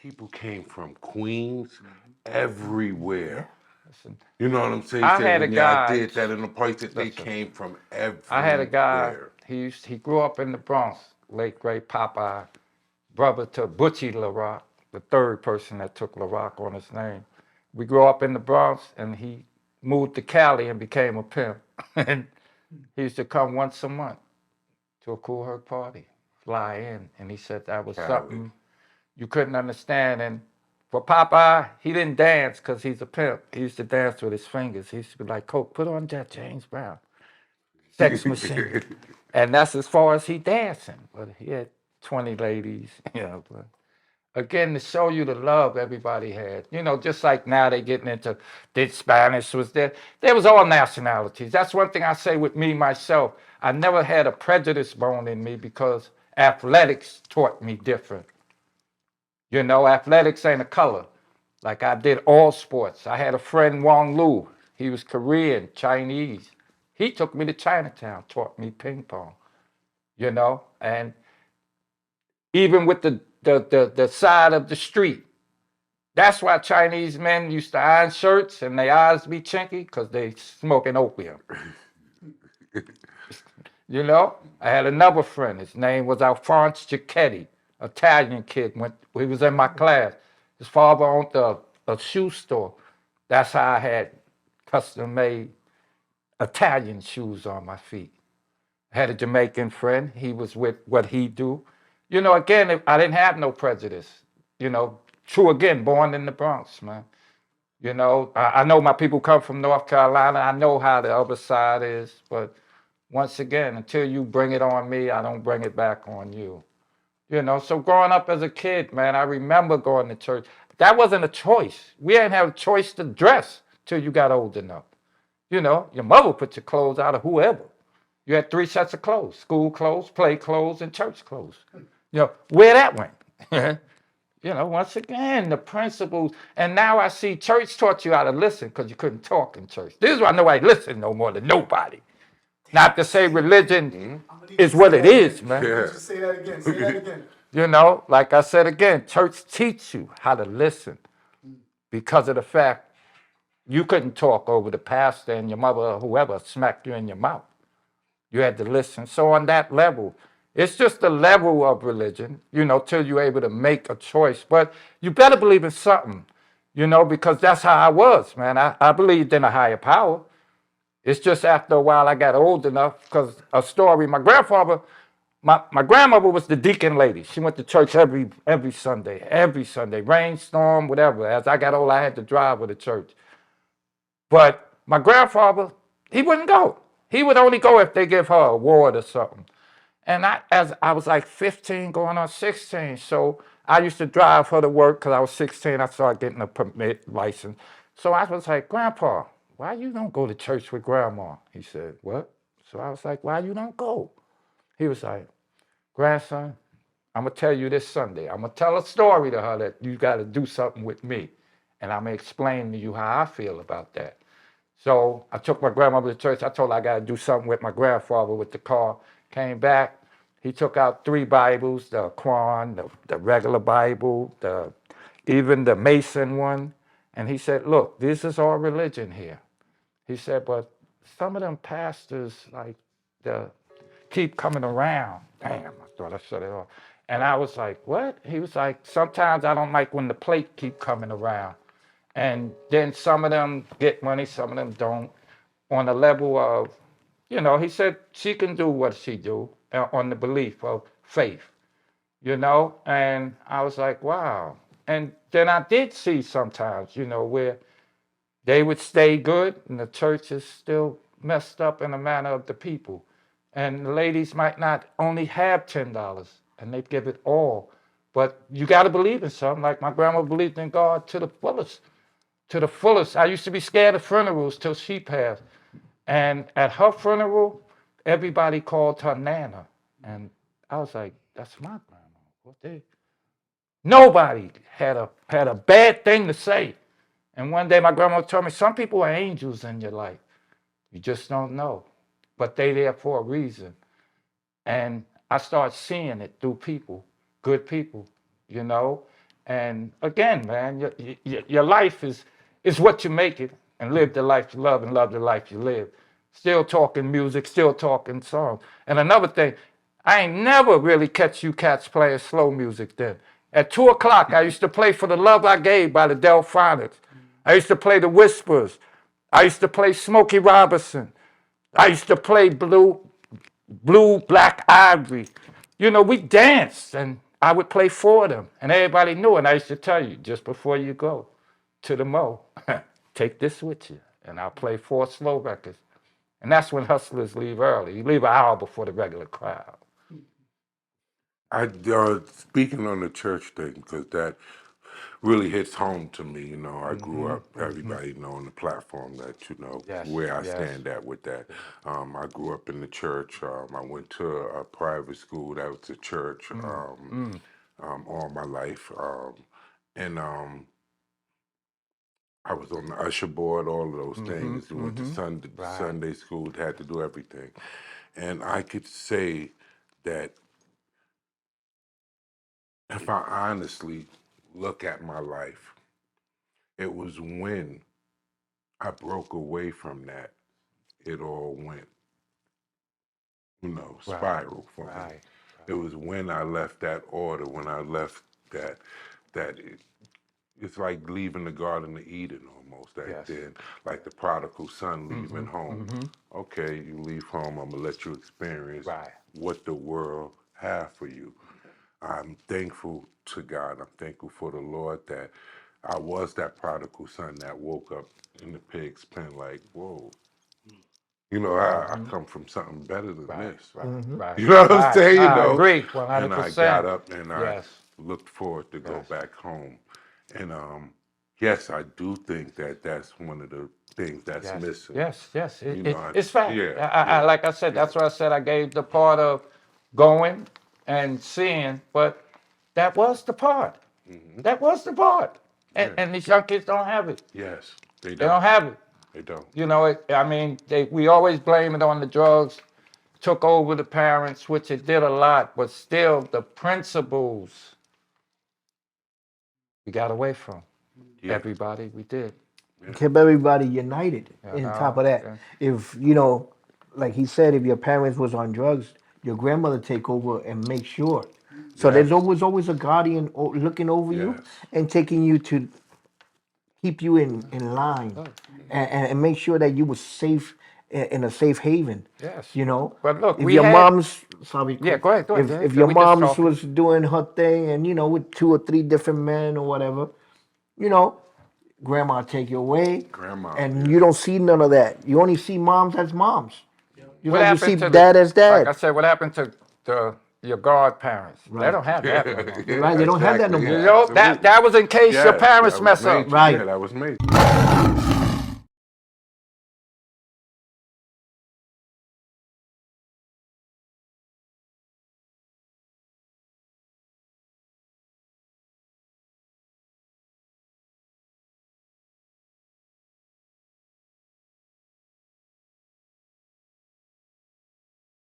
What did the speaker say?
people came from Queens, everywhere. Listen, You know what I'm saying? I He said had a when y'all guy. did that in the places, they Listen, came from I had a guy. everywhere. He grew up in the Bronx. Late great Popeye, brother to Butchie LaRock, the third person that took LaRock on his name. We grew up in the Bronx, and he moved to Cali and became a pimp. And he used to come once a month to a Cool Herc party, fly in, and he said that was Cali. something you couldn't understand. And for Popeye, he didn't dance because he's a pimp. He used to dance with his fingers. He used to be like, Coke, put on that James Brown, Sex Machine. And that's as far as he dancing. But he had 20 ladies, you know. But again, to show you the love everybody had. You know, just like now they getting into, did Spanish was there. There was all nationalities. That's one thing I say with me, myself. I never had a prejudice bone in me because athletics taught me different. You know, athletics ain't a color. Like I did all sports. I had a friend, Wong Lu. He was Korean, Chinese. He took me to Chinatown, taught me ping pong, you know, and even with the side of the street. That's why Chinese men used to iron shirts and their eyes be chinky, because they smoking opium. You know, I had another friend. His name was Alphonse Giacchetti, Italian kid. He was in my class. His father owned a shoe store. That's how I had custom-made Italian shoes on my feet. I had a Jamaican friend. He was with what he do. You know, again, I didn't have no prejudice. You know, true again, born in the Bronx, man. You know, I know my people come from North Carolina. I know how the other side is, but once again, until you bring it on me, I don't bring it back on you. You know, so growing up as a kid, man, I remember going to church. That wasn't a choice. We didn't have a choice to dress till you got old enough. You know, your mother put your clothes out of whoever. You had 3 sets of clothes: school clothes, play clothes, and church clothes. You know, where that went. You know, once again, the principles. And now I see church taught you how to listen because you couldn't talk in church. This is why nobody listen no more than nobody. Not to say religion is what it is, man. Yeah. Just say that again. Say that again. You know, like I said again, church teach you how to listen because of the fact you couldn't talk over the pastor and your mother or whoever smacked you in your mouth. You had to listen. So on that level, it's just a level of religion, you know, till you're able to make a choice. But you better believe in something, you know, because that's how I was, man. I believed in a higher power. It's just after a while I got old enough because a story, my grandfather, my grandmother was the deacon lady. She went to church every Sunday, rainstorm, whatever. As I got old, I had to drive her to church. But my grandfather, he wouldn't go. He would only go if they give her a award or something. And as I was like 15 going on 16, so I used to drive her to work because I was 16. I started getting a permit license. So I was like, Grandpa, why you don't go to church with Grandma? He said, what? So I was like, why you don't go? He was like, grandson, I'm going to tell you this Sunday. I'm going to tell a story to her that you got to do something with me. And I'm going to explain to you how I feel about that. So I took my grandmother to church. I told her I got to do something with my grandfather with the car. Came back. He took out 3 Bibles, the Quran, the regular Bible, even the Mason one. And he said, look, this is our religion here. He said, but some of them pastors, like, keep coming around. Damn, I thought I shut it off. And I was like, what? He was like, sometimes I don't like when the plate keep coming around. And then some of them get money, some of them don't. On the level of, you know, he said she can do what she do on the belief of faith, you know? And I was like, wow. And then I did see sometimes, you know, where they would stay good and the church is still messed up in the manner of the people. And the ladies might not only have $10 and they'd give it all. But you got to believe in something. Like my grandma believed in God to the fullest. To the fullest. I used to be scared of funerals till she passed. And at her funeral, everybody called her Nana. And I was like, that's my grandma. What they? Nobody had a bad thing to say. And one day my grandma told me, some people are angels in your life. You just don't know. But they there for a reason. And I started seeing it through people, good people, you know. And again, man, your life is what you make it, and live the life you love and love the life you live. Still talking music, still talking songs. And another thing, I ain't never really catch you cats playing slow music then. At 2 o'clock, I used to play For the Love I Gave by the Delphonics. I used to play The Whispers. I used to play Smokey Robinson. I used to play Blue Black Ivory. You know, we danced, and I would play for them, and everybody knew. And I used to tell you, just before you go to the Mo, take this with you, and I'll play 4 slow records. And that's when hustlers leave early. You leave an hour before the regular crowd. Speaking on the church thing, because that really hits home to me. You know, I grew up, everybody know on the platform that, you know, Yes, where I yes. stand at with that. I grew up in the church. I went to a private school that was a church all my life. And I was on the usher board, all of those things. Went to Sunday school, had to do everything. And I could say that if I honestly look at my life, it was when I broke away from that, it all went, you know, spiral for me. It was when I left that order, when I left that it's like leaving the Garden of Eden almost. That then, like the prodigal son leaving home. Okay, you leave home, I'm gonna let you experience what the world have for you. I'm thankful to God. I'm thankful for the Lord that I was that prodigal son that woke up in the pig's pen like, whoa. You know, I come from something better than this. You know what I'm saying? You know, I agree, 100%. and I got up and I Yes. looked forward to go back home. And yes, I do think that that's one of the things that's missing. Yes. You know, It's fact. yeah, Like I said, that's why I said I gave the part of going and seeing, but that was the part. That was the part. And these young kids don't have it. Yes, they They don't have it. They don't. You know, I mean, we always blame it on the drugs, took over the parents, which it did a lot, but still the principles we got away from. Everybody, we did. Kept everybody united. On top of that, if you know, like he said, if your parents was on drugs, your grandmother take over and make sure. So there's always a guardian looking over you and taking you to keep you in line and make sure that you were safe in a safe haven. Yes. You know. But look, if we your had- mom's sorry, Yeah, go ahead. If So your we just mom's talking. was doing her thing and you know with 2 or 3 different men or whatever, you know. Grandma take you away, and you don't see none of that. You only see moms as moms. You What know, you see happened to dad as dad. Like I said, what happened to your godparents? They don't have that no more. Right, they don't have that no more. You know, that was in case your parents that was mess up. major. Right. Yeah, that was major.